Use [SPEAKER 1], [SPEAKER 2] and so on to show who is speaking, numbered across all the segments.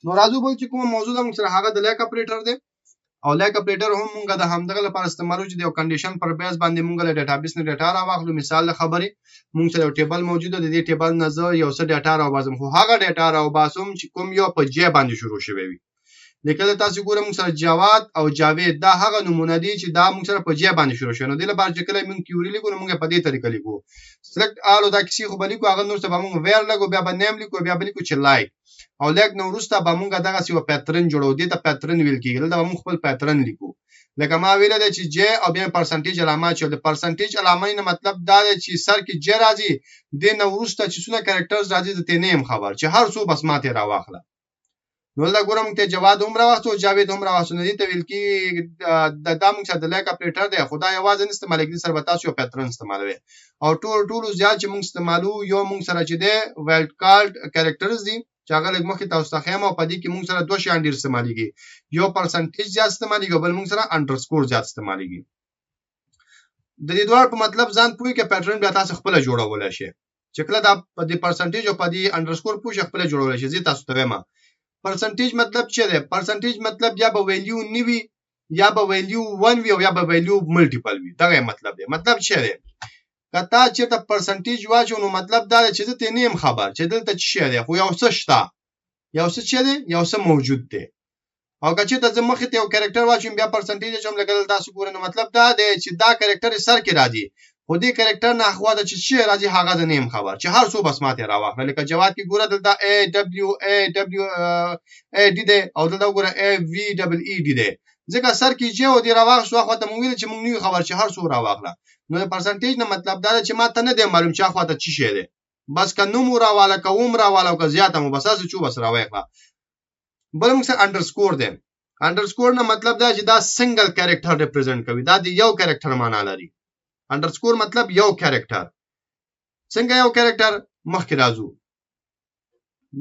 [SPEAKER 1] نو راځو بل چې کوم موضوع ده موږ سره هغه د لیک اپریټر دی او لیک اپریټر هم موږ د همدغه لپاره استعمالو چې د یو کنډیشن پر بیس باندې موږ له ډیټابیس نه ډیټا راواخلو. مثال د خبرې موږ سره یو ټیبل موجود دی، د دې ټیبل نه زه یو څه ډیټا راوباسم، خو هغه ډیټا راوباسم چې کوم یو په جې باندې شروع شوی وي. لیکل تاسو ګورئ موږ سره جواد او جاوید دا هغه نمونه دي چې دا موږ سره په جې باندې شروع شوی. نو د لپاره چې کله موږ کیوري لیکو نو موږ په دې طریقه لیکو سلیکټ آل او دا کسی خو بلیکو هغه نور څه به موږ ویر لګو، بیا به نیم لیکو، بیا به لیکو چې لایک او لیک نو وروسته به موږ دغه سی یو پیټرن جوړو، دي ته پیټرن ویل کیږي. دا به موږ خپل پیټرن لیکو لکه ما ویل دی چې جې او بیا پرسنټیج علامه چې د پرسنټیج علامه نه مطلب دا دی چې سر کې جې راځي، د نو وروسته چې څونه کریکټرز راځي د تنیم خبر چې هر څو بس ماته راواخله. نو دا ګورم ته جواد هم راوستو، جاوید هم راوستو، نه دي ته ویل کی د موږ سره د لیک اپریټر دی، خدای یوازې نه استعمال کیږي، سره تاسو یو پیټرن استعمالوي او ټول زیات چې موږ استعمالو یو موږ سره چې دی وایلډ کارت کریکټرز دي چې هغه لږ مخکې تاسو ته خیم او پدې کې موږ سره دوه شیان ډیر استعماليږي، یو پرسنټیج زیات استعماليږي بل موږ سره انډرسکور زیات استعماليږي. د دې دوه په مطلب ځان پوي کې پیټرن بیا تاسو خپل جوړولای شئ چې کله دا په دې پرسنټیج او په دې انډرسکور پوښ خپل جوړولای شئ. زه تاسو ته وایم پرسنټیج مطلب څه دی؟ پرسنټیج مطلب یا به ویلیو نیوي یا به ویلیو 1 وي او یا به ویلیو ملټیپل وي. دا مطلب دی. مطلب څه دی؟ کته چې ته پرسنټیج واچو نو مطلب دا چې ته نیم خبر چې دلته څه دی، خو یو څه شته، یو څه څه دی، یو څه موجود دی. او که ته زمخه ته یو کریکټر واچوم بیا پرسنټیج هم لګل تاسو ګورئ نو مطلب دا دی چې دا کریکټر سر کې راځي، خو دې کریکټر نه خو دا چې څه راځي هغه د نیم خبر چې هر څو بس ماته راوخله. لکه جواد کې ګوره دلته ا دبليو ا ډي دی او دلته ګوره ا وی ډبل ای ډي دی، ځکه سر کې چې و دې راوخ شو خو ته مونږ ویل چې مونږ نوې خبر چې هر څو راوخله. نو پرسنټیج نه مطلب دا چې ماته نه دی معلوم چې خو ته چی شي دی، بس کنو مو راواله کوم راواله او که زیاته مو بس اساس چو بس راوخله. بل موږ سره انډرسکور دی. انډرسکور نه مطلب دا چې دا سنگل کریکټر ریپرزینټ کوي، دا د یو کریکټر معنا لري. انډرسکور مطلب یو کریکټر. څنګه یو کریکټر؟ مخکې راځو.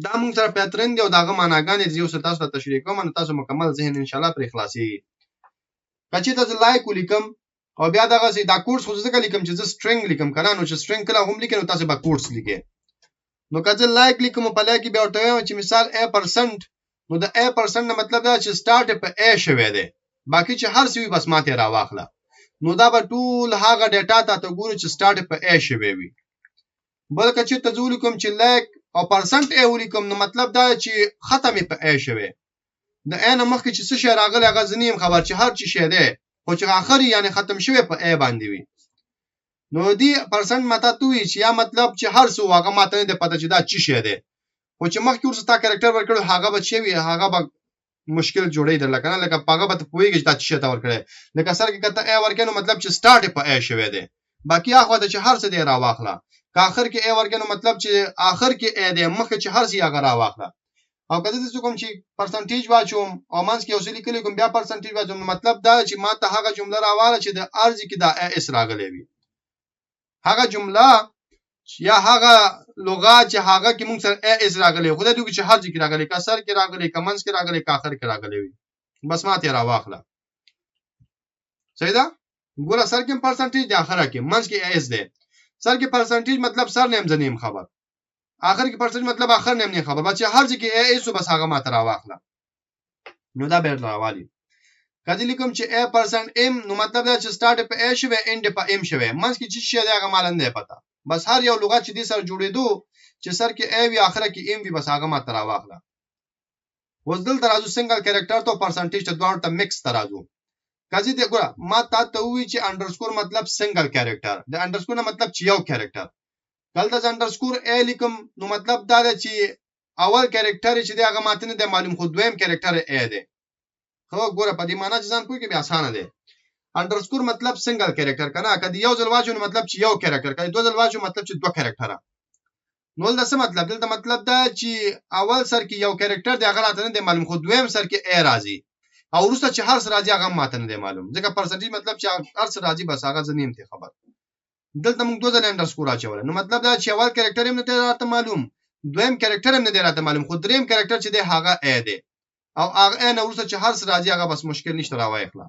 [SPEAKER 1] دا موږ سره پیټرن دی او داغه معناګانې یو څه تاسو ته تشریح کوم نو تاسو مکمل ذهن ان شاء الله پر اخلاصي. کچې تاسو لایک ولیکم او بیا دغه سي دا کورس خو ځکه لیکم چې زه سټرینګ لیکم کنه، نو چې سټرینګ کله هم لیکم تاسو به کورس لیکئ. نو کله لایک لیکم په لایک بیا ورته وایم چې مثال a% نو د a% نه مطلب دا چې سٹارټ په a شوی دی، باقي چې هر څه بس ماته راواخله. نو دا به ټول هغه ډیټا ته ګورو چې سٹارټ په a شوی وي. بلکې چې تزول کوم چې لایک او پرسنټ a ولیکم نو مطلب دا چې ختم په a شوی. د a نه مخکې چې څه شی راغلی هغه زنیم خبر چې هر چی شی دی خو چې اخر یعنی ختم شوی په a باندې وي. نو دی پرسنټ ماته توي چې یا مطلب چې هر څو هغه ماته نه پته چې دا چی شی دی، خو چې مخکې ورسره تا کریکټر ورکړو هغه به چی وي، هغه به مشکل جوړی در لکنه لکه پاګه به پويږي چې دا چی ته ورکړي. لکه سر کې کته a ورکړو مطلب چې سٹارټ په a شوی دی، باقي هغه د چې هر څه دی راواخله. که اخر کې a ورکړو مطلب چې اخر کې a دی، مخکې چې هر څه هغه راواخله. او کله چې کوم چې پرسنټیج واچوم او مانس کې اوسې لیکل کوم بیا پرسنټیج واچوم مطلب دا چې ماته هغه جمله راواله چې د ارزي کې د اس راغلي وي، هغه جمله یا هغه لغات چې هغه کې موږ سره اس راغلي، خدای دې چې هر ځای کې راغلي، کا سر کې راغلي، کا مانس کې راغلي، کا اخر کې راغلي وي، بس ماته راواخله. صحیح ده؟ ګوره سر کې پرسنټیج دی، اخر کې مانس کې اس دی. سر کې پرسنټیج مطلب سر نیم زنیم خبر، اخر کې پرسنټیج مطلب اخر نیم نه خبر، بچي هر ځای کې اس بس هغه ماته راواخله. نو دا به راوالي. کله لیکم چې a%m نو مطلب دا چې سٹارټ په a شوی اند په m شوی، مانس کې چې شی دی هغه مال نه پتا، بس هر یو لغت چې دې سره جوړېدو چې سر کې a وی اخره کې m وی بس هغه ماته راواخله. وزدل ترازو سنگل کریکټر ته پرسنټیج ته دوه ته مکس ترازو. کله دې ګوره ما ته وی چې انډرسکور مطلب سنگل کریکټر، د انډرسکور نه مطلب چې یو کریکټر. کله د انډرسکور a لیکم نو مطلب دا دی چې اول کریکټر چې دی هغه ماته نه دی معلوم، خو دویم کریکټر a دی. خو ګوره په دې معنی چې ځان کوی کې به اسانه دی. انډرسکور مطلب سنگل کریکټر کنه، کله یو ځل واجو مطلب چې یو کریکټر، کله دوه ځل واجو مطلب چې دوه کریکټره. نو دا څه مطلب؟ دلته مطلب دا چې اول سر کې یو کریکټر دی هغه راته نه دی معلوم، خو دویم سر کې a راځي او وروسته چې هر سر راځي هغه ماته نه دی معلوم، ځکه پرسنټیج مطلب چې هر سر راځي بس هغه زنیم ته خبر. دلته موږ دوه ځله انډرسکور اچول، نو مطلب دا چې اول کریکټر هم نه دی راته معلوم، دویم کریکټر هم نه دی راته معلوم، خو دریم کریکټر چې دی هغه a دی او هغه نه وروسته چې هر سر راځي هغه بس مشکل نشته راوایخلا.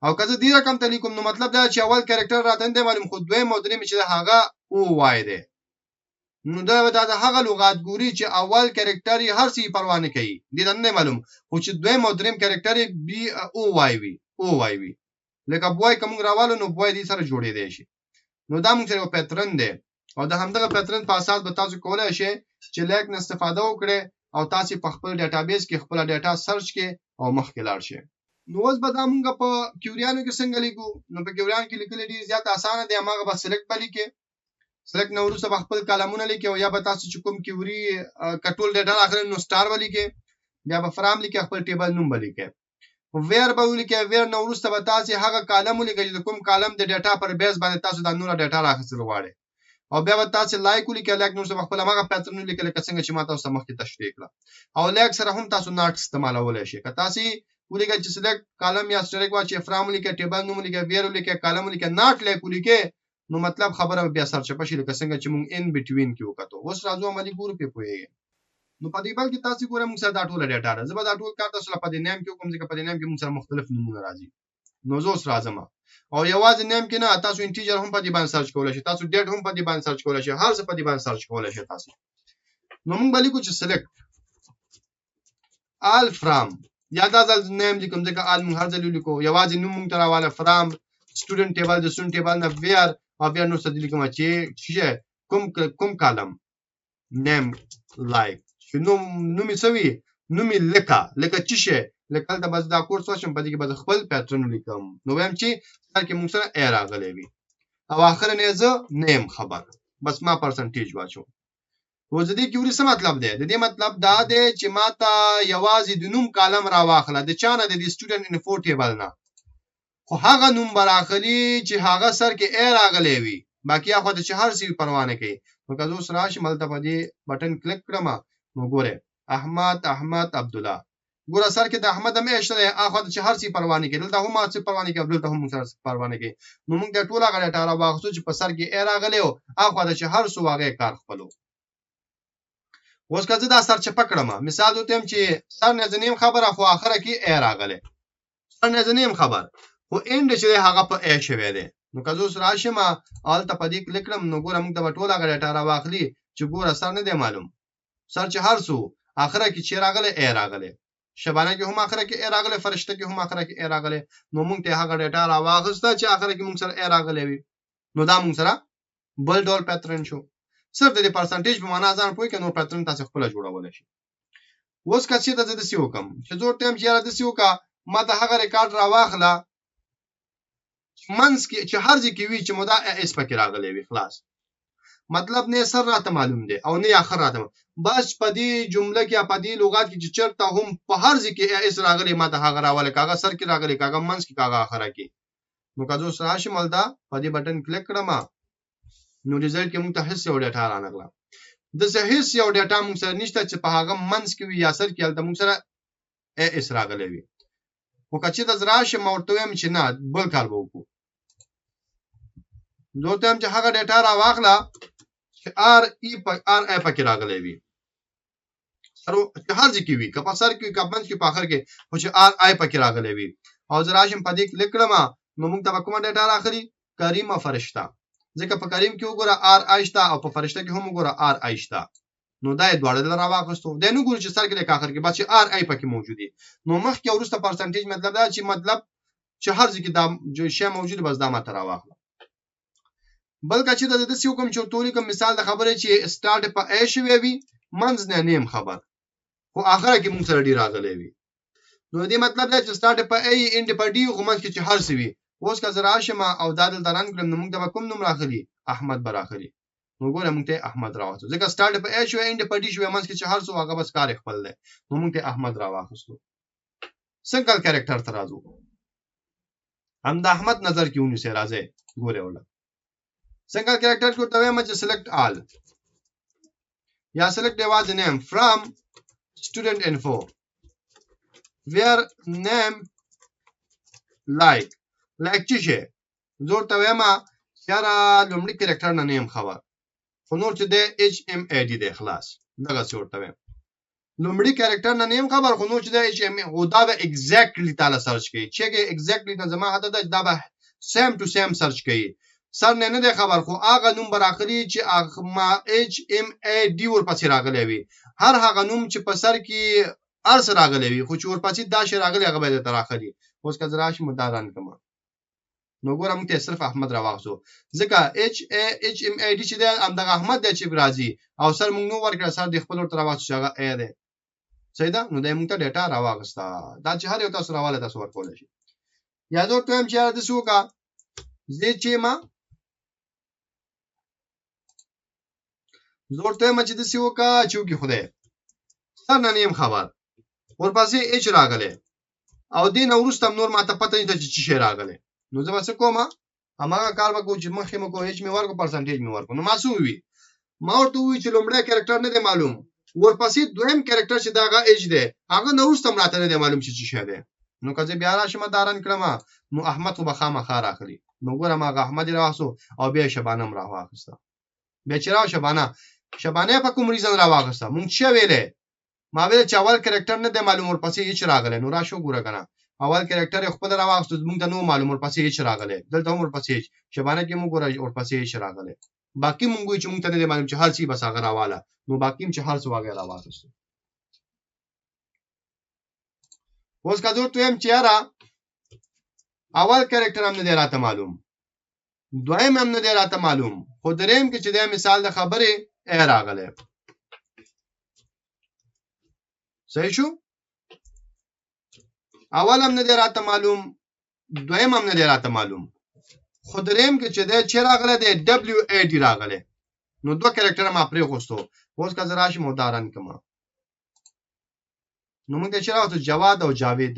[SPEAKER 1] او کله دې رقم ته لیکم نو مطلب دا چې اول کریکټر راته نه دی معلوم، خو دویم او دریم چې هغه او وای دی. نو دا د هغه لغات ګوري چې اول کریکټر یې هر څه پروا نه کوي دې نه معلوم خو چې دویم او دریم کریکټر یې بي او واي وي لکه بوای کوم راوالو نو بوای دې سره جوړې دی شي نو دا موږ یو پیټرن دی او د همدغه پیټرن په اساس به تاسو کولای شئ چې لیک نه استفاده وکړئ او تاسو په خپل ډیټابیس کې خپل ډیټا سرچ کې او مخکې لاړ شئ نو اوس به دا موږ په کیوریانو کې څنګه لیکو نو په کیوریان کې لیکل ډیر زیات اسانه دی هغه به سلیکټ بلی کې سلیکټ نو وروسته خپل کالمونه لیکي او یا به تاسو چې کوم کیوري کټول ډیټا اخلي نو سٹار ولی کې بیا به فرام لیکي خپل ټیبل نوم ولی کې ویر به ولیکي ویر نو وروسته به تاسو هغه کالم ولیکي چې کوم کالم د ډیټا پر بیس باندې تاسو د نور ډیټا راخصل غواړئ او بیا به تاسو لایک ولیکي لایک نو خپل هغه پیټرن ولیکي لکه څنګه چې ما تاسو مخکې تشریح کړه او لایک سره هم تاسو ناټ استعمالولای شئ که تاسو ولیکي چې سلیکټ کالم یا سټریک واچي فرام ولیکي ټیبل نوم ولیکي ویر ولیکي کالم ولیکي ناټ لایک ولیکي نو مطلب خبره بیا سرچ پښې لکه څنګه چې مونږ ان بټوین کې وکړو اوس راځو عملی ګورو په پوهیږي نو په دې بل کې تاسو ګورئ موږ سره دا ټول ډیټا ده زه به دا ټول کار تاسو په دې نیم کې کوم ځکه په دې نیم کې موږ سره مختلف نمونه راځي نو زه اوس راځم او یوازې نیم کې نه تاسو انټیجر هم په دې باندې سرچ کولای شئ تاسو ډیټ هم په دې باندې سرچ کولای شئ هر څه په دې باندې سرچ کولای شئ تاسو نو موږ به لیکو چې سلیکټ آل فرام یا دا ځل نیم لیکم ځکه آل موږ هر ځل لیکو یوازې نوم موږ تراواله فرام سټوډنټ ټیبل د سټوډنټ ټیبل نه ویر او بیا نو څه لیکم چې کوم کالم نیم لایک نو می سوي نو می لکه چې شه لکه دا بس دا کورس وشم په دې کې بس خپل پیټرن لیکم نو وایم چې تر کې موږ سره ایر راغلی وي او اخر نه زه نیم خبر بس ما پرسنټیج واچو و زه دې کې ورې څه مطلب دی د دې مطلب دا دی چې ما ته یوازې د نوم کالم را واخله د چا نه د سټوډنټ انفو ټیبل نه خو هغه نوم براخلی چې هغه سر کې ایر راغلی وي باقي هغه د هر څه پروا نه کوي نو که زه اوس راشم هلته په دې بټن کلیک کړم نو ګوره احمد عبد الله ګوره سر کې د احمد هم اشته دی هغه د هر څه پروا نه کوي دلته هم څه پروا نه کوي دلته هم سر پروا نه کوي نو موږ د ټوله غړ ټاره واخصو چې په سر کې ایر راغلی او هغه د هر څه واغې کار خپلو اوس که زه دا سر چپه کړم مثال وتم چې سر نه زنیم خبره خو اخره کې ایر راغلی سر نه زنیم خبر خو اند چې هغه په ای شوی دی نو که زه اوس راشم هلته په دې کلیک کړم نو ګوره موږ د ټوله غړ ټاره واخلي چې ګوره سر نه دی معلوم سر چې هر څو اخره کې چې راغلی ای راغلی شبانه کې هم اخره کې ای راغلی فرشته کې هم اخره کې ای راغلی نو موږ ته هغه ډیټا را واغسته چې اخره کې موږ سره ای راغلی وي نو دا موږ سره بل ډول پیټرن شو صرف د پرسنټیج په معنا ځان پوي کې نو پیټرن تاسو خپل جوړولای شئ اوس که چې د دې سیو کم چې زه ټیم چې را د سیو کا ما ته هغه ریکارډ را واخله منس کې چې هر ځکه وی چې مودا اس پکې راغلی وي خلاص مطلب نه سر راته معلوم دی او نه اخر راته بس په دې جمله کې په دې لغات کې چې چرته هم په هر ځکه اس راغلی ما ته هغه راواله کاغه سر کې راغلی کاغه منس کې کاغه اخره کې نو که زه سره شمل دا په دې بٹن کلیک کړم نو ریزلټ کې موږ ته هیڅ یو ډیټا را نغله د هیڅ یو ډیټا موږ سره نشته چې په هغه منس کې وي یا سر کې هلته موږ سره اس راغلی وي خو که چې د زراشه مورتویم چې نه بل کار به وکړو دوته هم چې هغه ډیټا را واخله چې ار ای پکې راغلی وي سره هر ځکه وي که په سر کې که منځ کې په اخر کې خو چې ار ای پکې راغلی وي او زه راشم په دې کلیک کړم نو موږ ته به کومه ډیټا راخلي کریم او فرشته ځکه په کریم کې وګوره ار ای شته او په فرشته کې هم وګوره ار ای شته نو دا یې دواړه را واغستو دا نو ګورو چې سر کې د اخر کې بس چې ار ای پکې موجود دي نو مخکې ورسته پرسنټیج مطلب دا چې مطلب چې هر ځکه دا جو شی موجود بس دا ماته را واخله بلکې چې د دې یو کوم چورتولي کوم مثال د خبره چې سٹارټ په ای شوی وي منځ نه نیم خبر خو اخره کې موږ سره ډیر راغلی وي نو دې مطلب دا چې سٹارټ په ای انډ په ډی خو منځ کې چې هر څه وي اوس که زرا شمه او دادل دران کړم نو موږ د کوم نوم راخلي احمد براخلي نو ګوره موږ ته احمد راوځو ځکه سٹارټ په ای شو انډ په ډی شو منځ کې چې هر څه هغه بس کار خپل دی نو موږ ته احمد راوځو سنگل کریکټر تر راځو هم د احمد نظر کې ونیسه راځي ګوره ولا single character को तवे में select all या select was the name from student info where name like چیشه زور تवे ما یارا لومړي character نه name خبر خو نور چې د HMAD دی خلاص دغه څور تवे لومړي character نه name خبر خو نور چې د HMA او دا به exactly تعالی سرچ کوي چې exactly د زما حد دا به same to same سرچ کوي سر نه دی خبر خو هغه نوم براخري چې ما اچ ام ای ډي ورپسې راغلی وي هر هغه نوم چې په سر کې ارس راغلی وي خو چې ورپسې دا شی راغلی هغه به تر اخري اوس که زراش مداران کما نو ګورم ته صرف احمد راوغسو ځکه اچ ام ای ډي چې دی همدغه احمد دی چې راځي او سر مونږ نو ورکړه سر د خپل تر راوغسو هغه ای دی صحیح ده نو د مونږ ته ډیټا راوغستا دا چې هر یو تاسو راواله تاسو ورکول شي یادو ټایم چې د سوکا زه چې ما زور ته مچ د سوکا چوکي خوده سر نه نیم خبر ورپسې اچ راغله او دین ورستم نور ماته پته نه چې شي راغله نو زه وڅ کومه اماګه کار وکړو چې مخې مکو اچ می ورکو پرسنټیج می ورکو نو ما سو وی ما ورته وی چې لومړی کریکټر نه دی معلوم ورپسې دویم کریکټر چې داغه اچ دی هغه نو ورستم راته نه دی معلوم چې شي دی نو کله بیا راشم داران کړم نو احمد خو بخامه خار اخلي نو ګورم هغه احمد راوسو او بیا شبانه را واخسته بیا چې راو شبانه په کوم ریزن را واخسته مونږ چې ویلې ما ویل چې اول کریکټر نه دی معلوم ورپسې هیڅ راغله نو راشو ګوره کنه اول کریکټر خپل را واخسته مونږ ته نو معلوم ورپسې هیڅ راغله دلته ورپسې شبانه کې مونږ ګوره ورپسې هیڅ راغله باقی مونږ چې مونږ ته نه دی معلوم چې هر څه بس هغه راواله نو باقی چې هر څه واغې را واخسته اوس کا دوه تیم چې را اول کریکټر هم نه دی راته معلوم دویم هم نه دی راته معلوم خو دریم کې چې د مثال د خبره ا راغله صحیح شو اول هم نه دی راته معلوم دویم هم نه دی راته معلوم خو دریم کې چې د چې راغله د دبليو ای ډي راغله نو دوه کریکټر ما پرې غوستو اوس کا زراش مودارن کما نو موږ چې راوته جواد او جاوید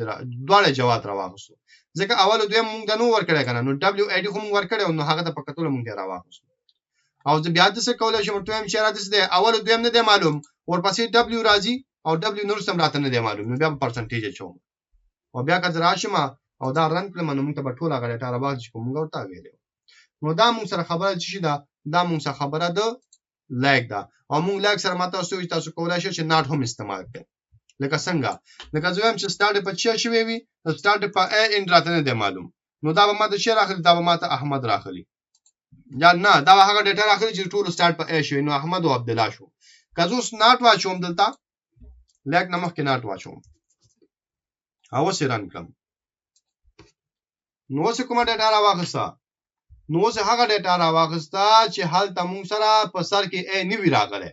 [SPEAKER 1] دواړه جواد راوغسو ځکه اول دویم موږ د نو ورکړی کنه نو دبليو ای ډي خو موږ ورکړی نو هغه د پکتول موږ راوغسو او د بیا د څه کولای شم ته هم چې را دي اول دویم نه دی معلوم ورپسې دبليو راځي او دبليو نور سم راته نه دی معلوم نو بیا پرسنټیج چوم او بیا که راشم او دا رن کړم نو موږ ته ټول هغه ډیټا راوځي چې موږ ورته ویلو نو دا موږ سره خبره شي دا موږ سره خبره ده لایک دا او موږ لایک سره ماته تاسو کولای شئ چې ناټ هم استعمال کړئ لکه څنګه لکه زویم چې سٹارټ په چا شوی وي سٹارټ په ا ان راته نه دی معلوم نو دا به ماته شي راخلي دا به ماته احمد راخلي یا نه دا هغه ډیټا راخلي چې ټول سٹارټ په ا شوی نو احمد او عبد الله شو کزوس ناټ واچوم دلته لایک نمخ کې ناټ واچوم او سیران کړم نو څه کومه ډیټا راوخسته نو څه هغه ډیټا راوخسته چې حال تمون سره په سر کې ا نیوی راغله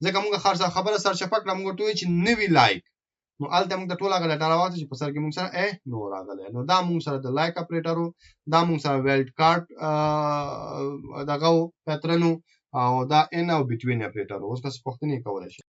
[SPEAKER 1] ځکه موږ خرڅه خبره سر شپک موږ ټوي چې نوی لایک نو الته موږ ټوله غل ډاټا راوځي چې په سر کې موږ سره ا نو راغله نو دا موږ سره د لایک اپریټرو دا موږ سره ویلډ کارت دغه پیټرنو او دا ان او بټوین اپریټر اوس تاسو پښتني کولای شئ